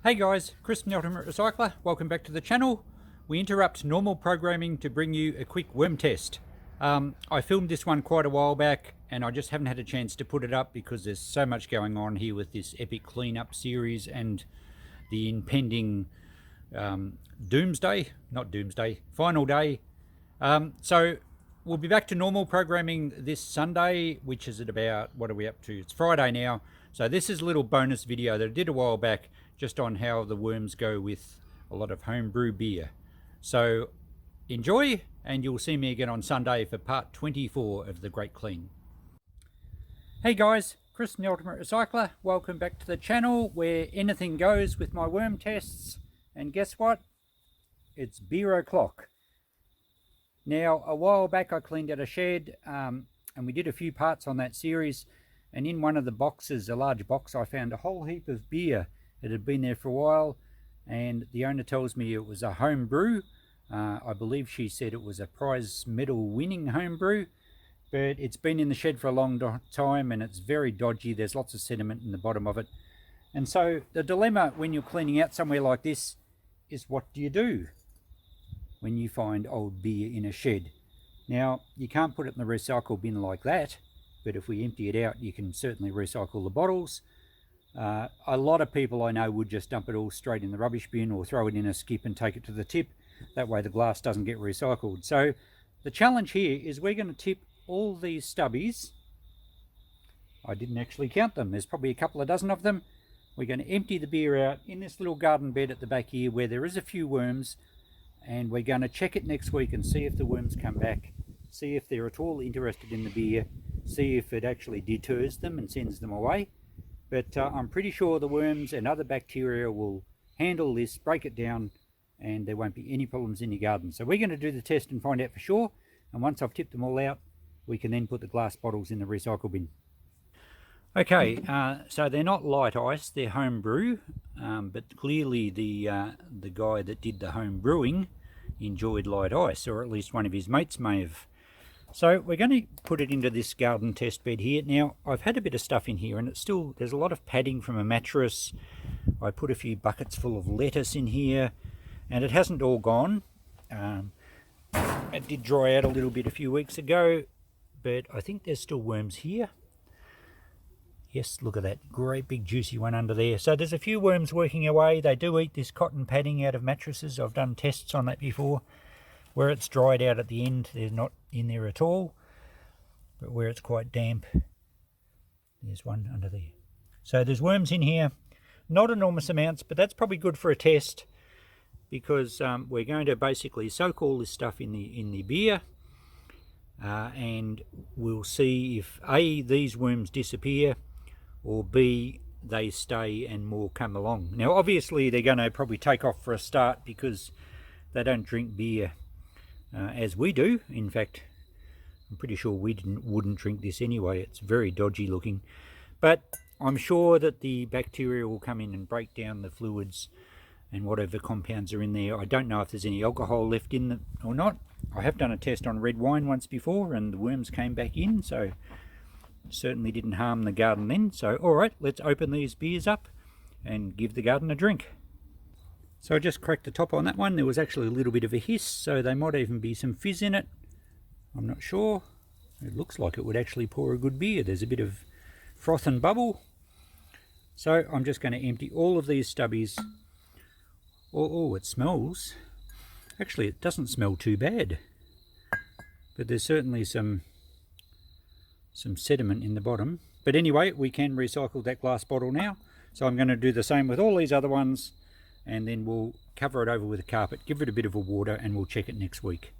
Hey guys, Chris from the Ultimate Recycler. Welcome back to the channel. We interrupt normal programming to bring you a quick worm test. I filmed this one quite a while back and I just haven't had a chance to put it up because there's so much going on here with this epic cleanup series and the impending final day. So we'll be back to normal programming this Sunday, which is at about, what are we up to? It's Friday now. So this is a little bonus video that I did a while back just on how the worms go with a lot of homebrew beer. So enjoy, and you'll see me again on Sunday for part 24 of the Great Clean. Hey guys, Chris from the Ultimate Recycler. Welcome back to the channel where anything goes with my worm tests. And guess what? It's beer o'clock. Now, a while back I cleaned out a shed and we did a few parts on that series. And in one of the boxes, a large box, I found a whole heap of beer. It had been there for a while, and the owner tells me it was a home brew. I believe she said it was a prize medal winning home brew, but it's been in the shed for a long time and it's very dodgy. There's lots of sediment in the bottom of it. And so the dilemma when you're cleaning out somewhere like this is, what do you do when you find old beer in a shed? Now, you can't put it in the recycle bin like that, but if we empty it out, you can certainly recycle the bottles. A lot of people I know would just dump it all straight in the rubbish bin or throw it in a skip and take it to the tip. That way the glass doesn't get recycled. So the challenge here is we're going to tip all these stubbies. I didn't actually count them. There's probably a couple of dozen of them. We're going to empty the beer out in this little garden bed at the back here where there is a few worms, and we're going to check it next week and see if the worms come back, see if they're at all interested in the beer, see if it actually deters them and sends them away. But I'm pretty sure the worms and other bacteria will handle this, break it down, and there won't be any problems in your garden. So we're going to do the test and find out for sure. And once I've tipped them all out, we can then put the glass bottles in the recycle bin. Okay, so they're not light ice, they're home brew. But clearly the guy that did the home brewing enjoyed light ice, or at least one of his mates may have. So we're going to put it into this garden test bed here. Now, I've had a bit of stuff in here and it's still, there's a lot of padding from a mattress. I put a few buckets full of lettuce in here and it hasn't all gone. It did dry out a little bit a few weeks ago, but I think there's still worms here. Yes, look at that great big juicy one under there. So there's a few worms working away. They do eat this cotton padding out of mattresses. I've done tests on that before. Where it's dried out at the end, they're not in there at all. But where it's quite damp, there's one under there. So there's worms in here. Not enormous amounts, but that's probably good for a test, because we're going to basically soak all this stuff in the beer. And we'll see if A, these worms disappear, or B, they stay and more come along. Now obviously they're going to probably take off for a start because they don't drink beer as we do. In fact, I'm pretty sure we wouldn't drink this anyway. It's very dodgy looking, but I'm sure that the bacteria will come in and break down the fluids and whatever compounds are in there. I don't know if there's any alcohol left in them or not. I have done a test on red wine once before and the worms came back in, so certainly didn't harm the garden then. So all right, let's open these beers up and give the garden a drink. So I just cracked the top on that one. There was actually a little bit of a hiss, so there might even be some fizz in it. I'm not sure. It looks like it would actually pour a good beer. There's a bit of froth and bubble. So I'm just going to empty all of these stubbies. Oh, it smells. Actually, it doesn't smell too bad. But there's certainly some sediment in the bottom. But anyway, we can recycle that glass bottle now. So I'm going to do the same with all these other ones. And then we'll cover it over with a carpet, give it a bit of a water, and we'll check it next week.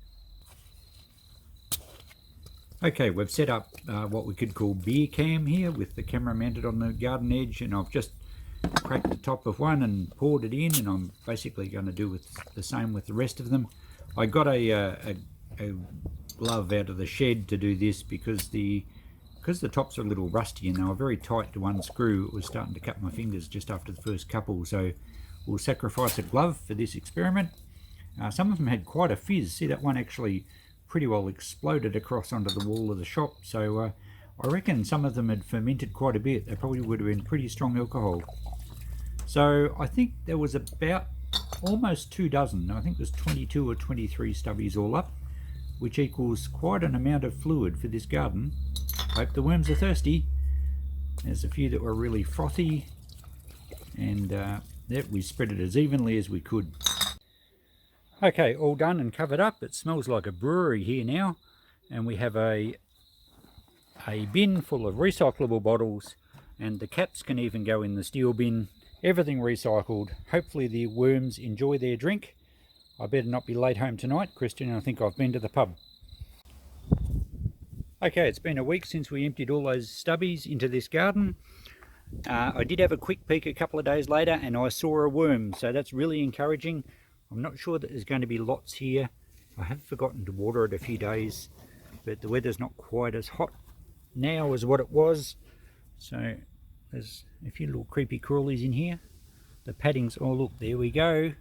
Okay, we've set up what we could call beer cam here with the camera mounted on the garden edge, and I've just cracked the top of one and poured it in, and I'm basically going to do the same with the rest of them. I got a glove out of the shed to do this because the tops are a little rusty and they were very tight to one screw. It was starting to cut my fingers just after the first couple, so we'll sacrifice a glove for this experiment. Some of them had quite a fizz. See, that one actually pretty well exploded across onto the wall of the shop. So I reckon some of them had fermented quite a bit. They probably would have been pretty strong alcohol. So I think there was about almost 2 dozen. I think it was 22 or 23 stubbies all up, which equals quite an amount of fluid for this garden. Hope the worms are thirsty. There's a few that were really frothy, and we spread it as evenly as we could. Okay, all done and covered up. It smells like a brewery here now, and we have a bin full of recyclable bottles, and the caps can even go in the steel bin. Everything recycled. Hopefully the worms enjoy their drink. I better not be late home tonight, Christian. I think I've been to the pub. Okay, it's been a week since we emptied all those stubbies into this garden. I did have a quick peek a couple of days later and I saw a worm, so that's really encouraging. I'm not sure that there's going to be lots here. I have forgotten to water it a few days, but the weather's not quite as hot now as what it was. So there's a few little creepy crawlies in here. The paddings, oh look, there we go.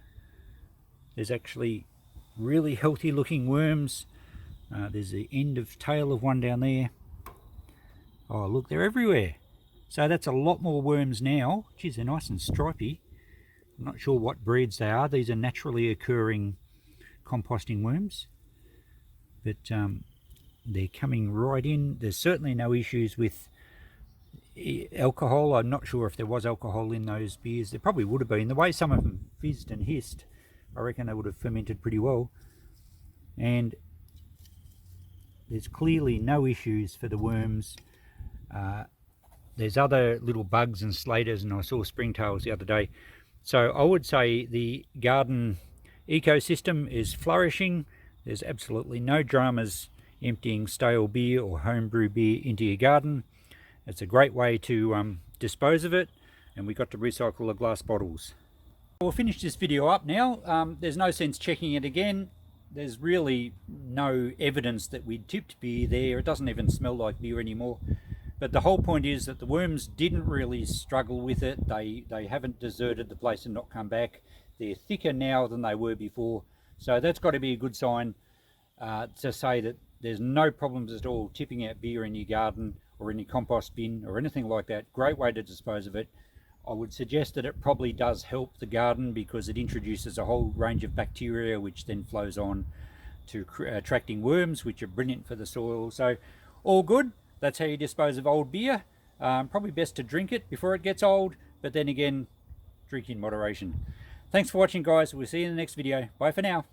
There's actually really healthy looking worms. There's the end of tail of one down there. Oh look, they're everywhere. So that's a lot more worms now. Geez, they're nice and stripy. I'm not sure what breeds they are. These are naturally occurring composting worms. But they're coming right in. There's certainly no issues with alcohol. I'm not sure if there was alcohol in those beers. There probably would have been. The way some of them fizzed and hissed, I reckon they would have fermented pretty well. And there's clearly no issues for the worms. There's other little bugs and slaters, and I saw springtails the other day. So I would say the garden ecosystem is flourishing. There's absolutely no dramas emptying stale beer or homebrew beer into your garden. It's a great way to dispose of it, and we got to recycle the glass bottles. We'll finish this video up now. There's no sense checking it again. There's really no evidence that we tipped beer there. It doesn't even smell like beer anymore. But the whole point is that the worms didn't really struggle with it. They haven't deserted the place and not come back. They're thicker now than they were before. So that's got to be a good sign to say that there's no problems at all tipping out beer in your garden or in your compost bin or anything like that. Great way to dispose of it. I would suggest that it probably does help the garden because it introduces a whole range of bacteria which then flows on to attracting worms, which are brilliant for the soil. So all good. That's how you dispose of old beer. Probably best to drink it before it gets old, but then again, drink in moderation. Thanks for watching, guys. We'll see you in the next video. Bye for now.